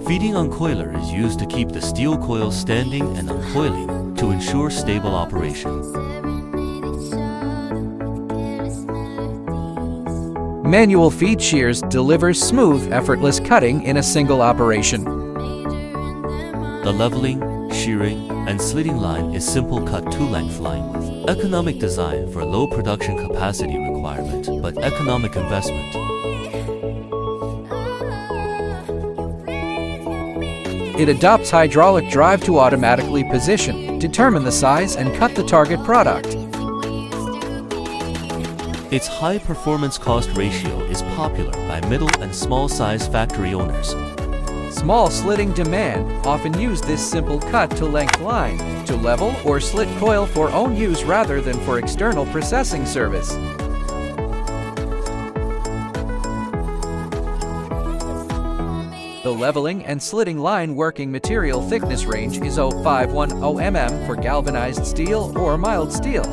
Feeding uncoiler is used to keep the steel coil standing and uncoiling to ensure stable operation. Manual feed shears delivers smooth, effortless cutting in a single operation. The leveling, shearing, and slitting line is simple cut 2-length line with economic design for low production capacity requirement but economic investment. It adopts hydraulic drive to automatically position, determine the size, and cut the target product. Its high performance cost ratio is popular by middle and small size factory owners. Small slitting demand often use this simple cut to length line to level or slit coil for own use rather than for external processing service. The leveling and slitting line working material thickness range is 0.510 mm for galvanized steel or mild steel.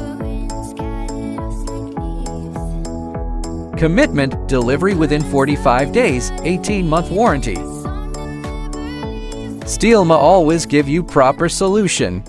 Commitment: delivery within 45 days, 18-month warranty. Steelmama always give you proper solution.